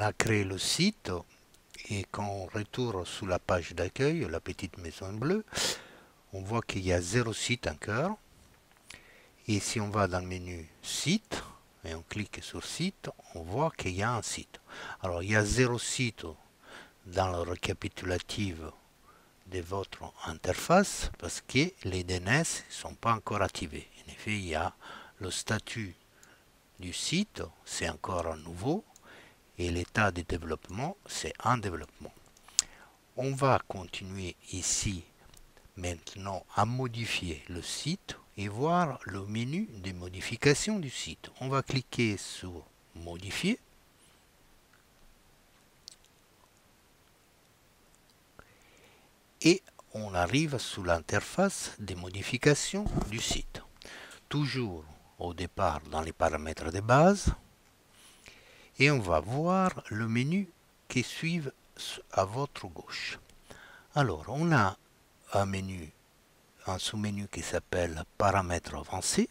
a créé le site et quand on retourne sur la page d'accueil, la petite maison bleue, on voit qu'il y a 0 site encore. Et si on va dans le menu site et on clique sur site, on voit qu'il y a un site. Alors il y a 0 site dans le récapitulatif de votre interface parce que les DNS ne sont pas encore activés. En effet, il y a le statut du site, c'est encore un nouveau, et l'état de développement, c'est un développement. On va continuer ici maintenant à modifier le site et voir le menu de modification du site. On va cliquer sur modifier. Et on arrive sous l'interface de modification du site. Toujours au départ dans les paramètres de base. Et on va voir le menu qui suit à votre gauche. Alors, on a un menu, un sous-menu qui s'appelle paramètres avancés.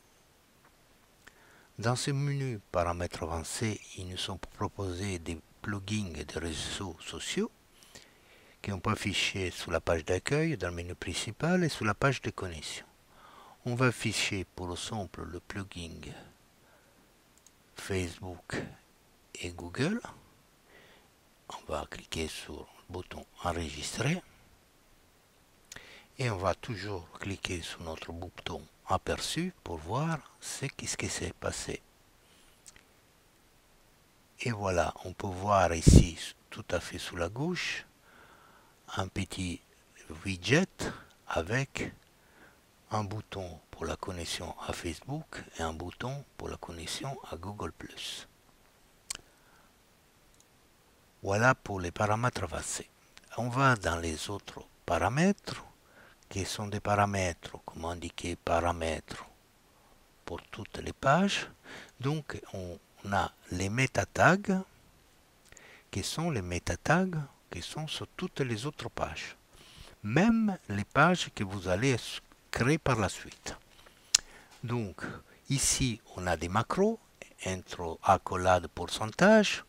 Dans ce menu paramètres avancés, ils nous sont proposés des plugins et des réseaux sociaux qui on peut afficher sous la page d'accueil, dans le menu principal et sous la page de connexion. On va afficher pour exemple le plugin Facebook et Google. On va cliquer sur le bouton enregistrer et on va toujours cliquer sur notre bouton aperçu pour voir ce qui s'est passé. Et voilà, on peut voir ici tout à fait sous la gauche un petit widget avec un bouton pour la connexion à Facebook et un bouton pour la connexion à Google+. Voilà pour les paramètres avancés. On va dans les autres paramètres qui sont des paramètres, comme indiqué, paramètres pour toutes les pages. Donc on a les métatags qui sont les métatags qui sont sur toutes les autres pages. Même les pages que vous allez créer par la suite. Donc ici on a des macros, intro, accolade, pourcentage.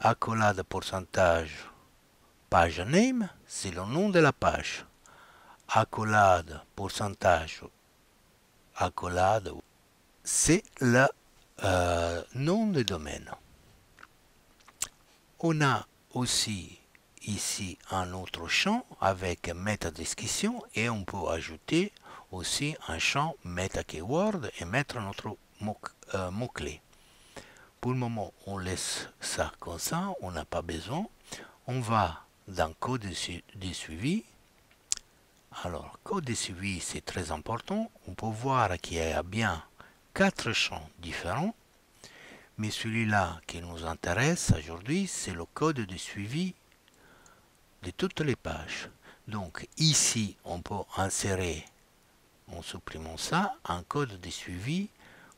Accolade, pourcentage, page name, c'est le nom de la page. Accolade, pourcentage, accolade, c'est le nom de domaine. On a aussi ici un autre champ avec métadescription et on peut ajouter aussi un champ meta keyword et mettre notre mot-clé. Pour le moment, on laisse ça comme ça, on n'a pas besoin. On va dans code de suivi. Alors, code de suivi, c'est très important. On peut voir qu'il y a bien 4 champs différents. Mais celui-là qui nous intéresse aujourd'hui, c'est le code de suivi de toutes les pages. Donc ici, on peut insérer, en supprimant ça, un code de suivi,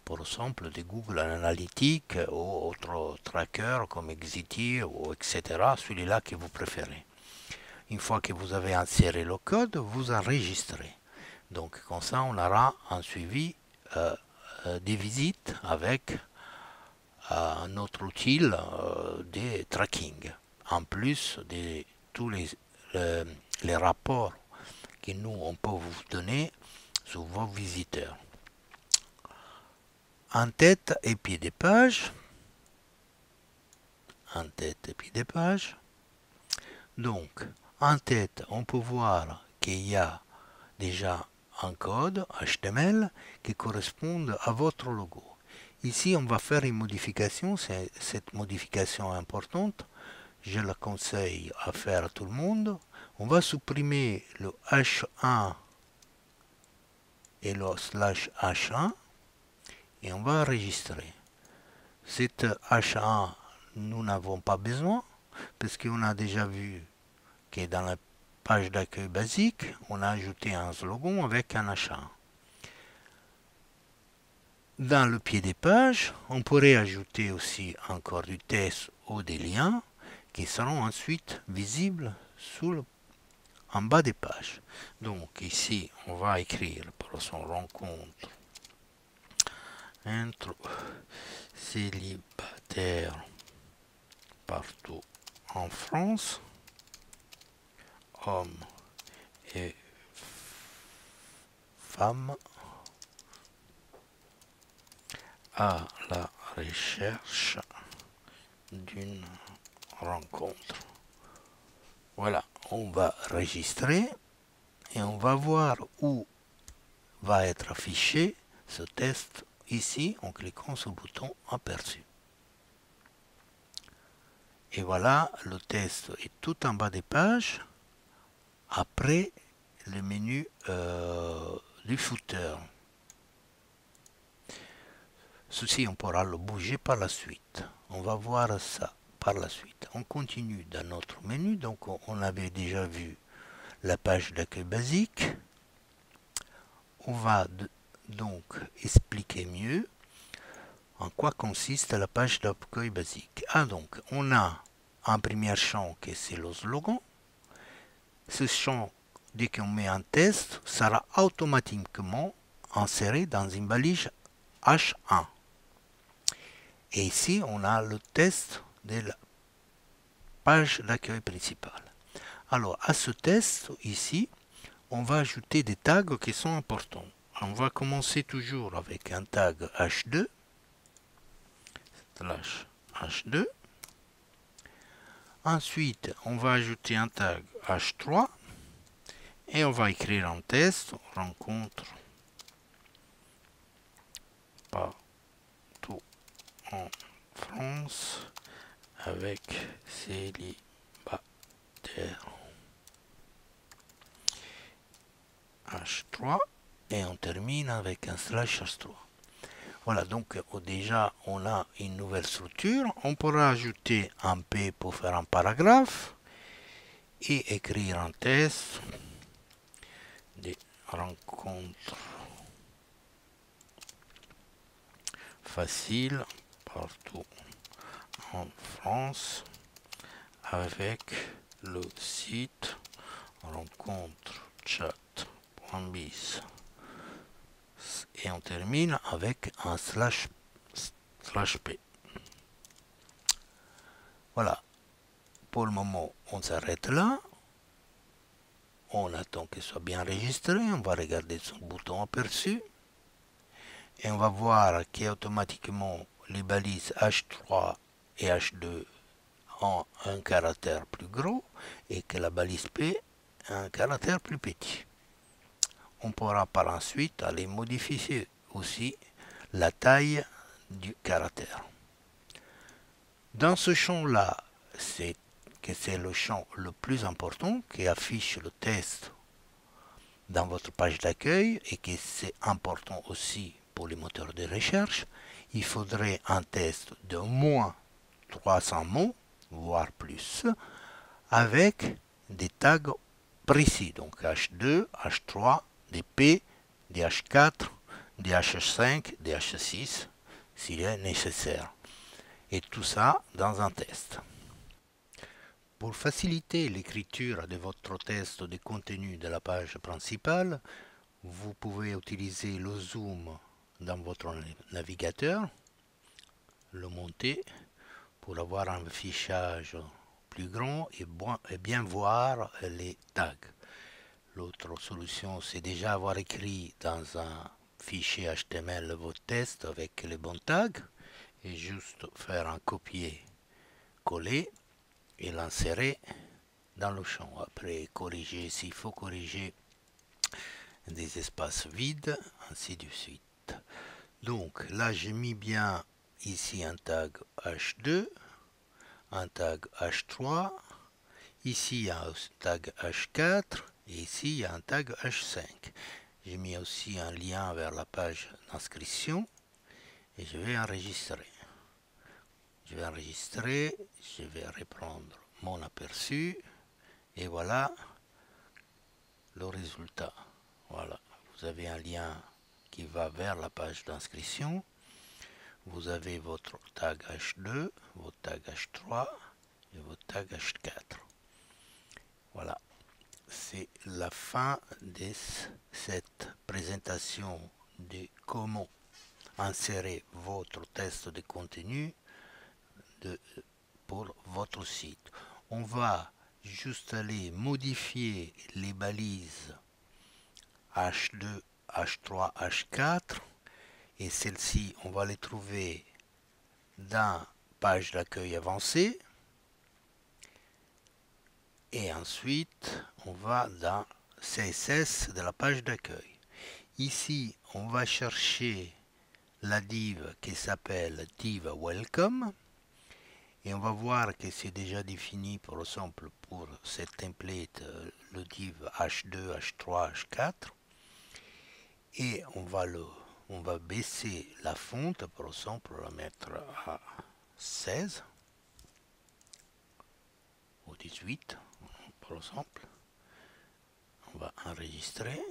par exemple de Google Analytics ou autre tracker comme Exity ou etc. Celui-là que vous préférez. Une fois que vous avez inséré le code, vous enregistrez. Donc comme ça, on aura un suivi des visites avec notre outil de tracking, en plus de tous les rapports que nous, on peut vous donner sur vos visiteurs. En tête et pied de page. En tête et pied de page. Donc, en tête, on peut voir qu'il y a déjà un code HTML qui correspond à votre logo. Ici, on va faire une modification. Cette modification est importante. Je la conseille à faire à tout le monde. On va supprimer le H1 et le /H1 et on va enregistrer. Cette H1, nous n'avons pas besoin parce qu'on a déjà vu que dans la page d'accueil basique, on a ajouté un slogan avec un H1. Dans le pied des pages, on pourrait ajouter aussi encore du texte ou des liens qui seront ensuite visibles en bas des pages. Donc ici, on va écrire pour son rencontre intro célibataire partout en France, hommes et femmes à la recherche d'une rencontre. Voilà, on va enregistrer et on va voir où va être affiché ce test ici en cliquant sur le bouton aperçu. Et voilà, le test est tout en bas des pages après le menu du footer. Ceci, on pourra le bouger par la suite. On va voir ça par la suite. On continue dans notre menu. Donc, on avait déjà vu la page d'accueil basique. On va donc expliquer mieux en quoi consiste la page d'accueil basique. Donc, on a un premier champ qui c'est le slogan. Ce champ, dès qu'on met un test, sera automatiquement inséré dans une balise H1. Et ici, on a le test de la page d'accueil principale. Alors, à ce test, ici, on va ajouter des tags qui sont importants. On va commencer toujours avec un tag H2, /H2. Ensuite, on va ajouter un tag H3 et on va écrire un test, rencontre partout en France avec célibataire. H3 et on termine avec un /H3. Voilà, donc déjà on a une nouvelle structure. On pourra ajouter un P pour faire un paragraphe et écrire un test des rencontres faciles partout en France avec le site rencontre-chat.biz. Et on termine avec un /p. Voilà. Pour le moment, on s'arrête là. On attend qu'il soit bien enregistré. On va regarder son bouton aperçu. Et on va voir qu'automatiquement les balises H3 et H2 ont un caractère plus gros et que la balise P a un caractère plus petit. On pourra par la suite aller modifier aussi la taille du caractère. Dans ce champ-là, c'est le champ le plus important qui affiche le test dans votre page d'accueil et que c'est important aussi pour les moteurs de recherche. Il faudrait un test de moins 300 mots, voire plus, avec des tags précis, donc H2, H3, des P, des H4, des H5, des H6, s'il est nécessaire. Et tout ça dans un test. Pour faciliter l'écriture de votre test de contenu de la page principale, vous pouvez utiliser le zoom dans votre navigateur, le monter pour avoir un fichage plus grand et bien voir les tags. L'autre solution, c'est déjà avoir écrit dans un fichier HTML votre test avec les bons tags et juste faire un copier-coller et l'insérer dans le champ. Après, corriger s'il faut corriger des espaces vides, ainsi de suite. Donc là, j'ai mis bien ici un tag H2, un tag H3, ici il y a un tag H4 et ici il y a un tag H5. J'ai mis aussi un lien vers la page d'inscription et je vais enregistrer. Je vais enregistrer, je vais reprendre mon aperçu et voilà le résultat. Voilà, vous avez un lien qui va vers la page d'inscription. Vous avez votre tag H2, votre tag H3 et votre tag H4. Voilà, c'est la fin de cette présentation de comment insérer votre test de contenu de pour votre site. On va juste aller modifier les balises H2, H3, H4 et celles-ci, on va les trouver dans page d'accueil avancée et ensuite on va dans CSS de la page d'accueil. Ici, on va chercher la div qui s'appelle div welcome et on va voir que c'est déjà défini par exemple pour cette template le div H2, H3, H4 et on va baisser la fonte par exemple, la mettre à 16 ou 18 par exemple. On va enregistrer,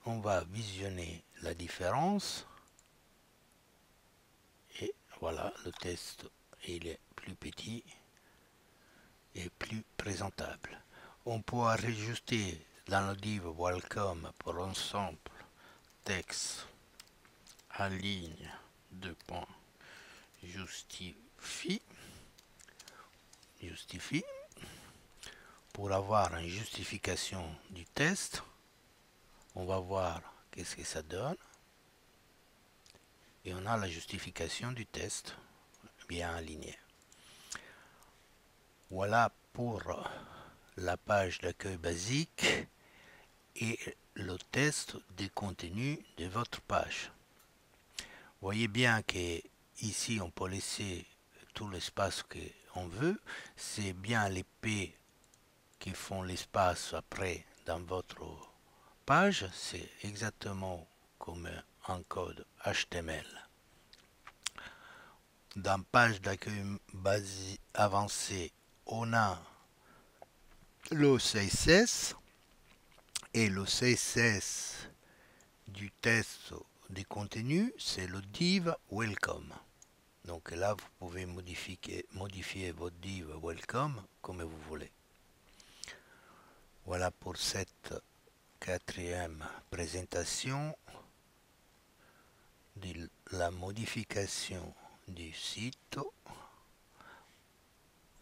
on va visionner la différence et voilà, le test il est plus petit et plus présentable. On pourra rajouter dans le div welcome par exemple texte à ligne de points justifie pour avoir une justification du test. On va voir qu'est-ce que ça donne et on a la justification du test bien alignée. Voilà pour la page d'accueil basique et le test du contenu de votre page. Voyez bien que ici on peut laisser tout l'espace qu'on veut. C'est bien les P qui font l'espace après dans votre page. C'est exactement comme un code HTML. Dans page d'accueil avancée, on a le CSS et le CSS du test des contenus, c'est le div welcome. Donc là, vous pouvez modifier votre div welcome comme vous voulez. Voilà pour cette quatrième présentation de la modification du site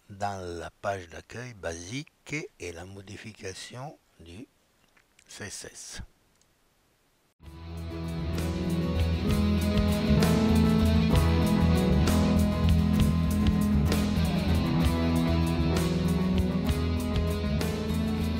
dans la page d'accueil basique et la modification du CSS.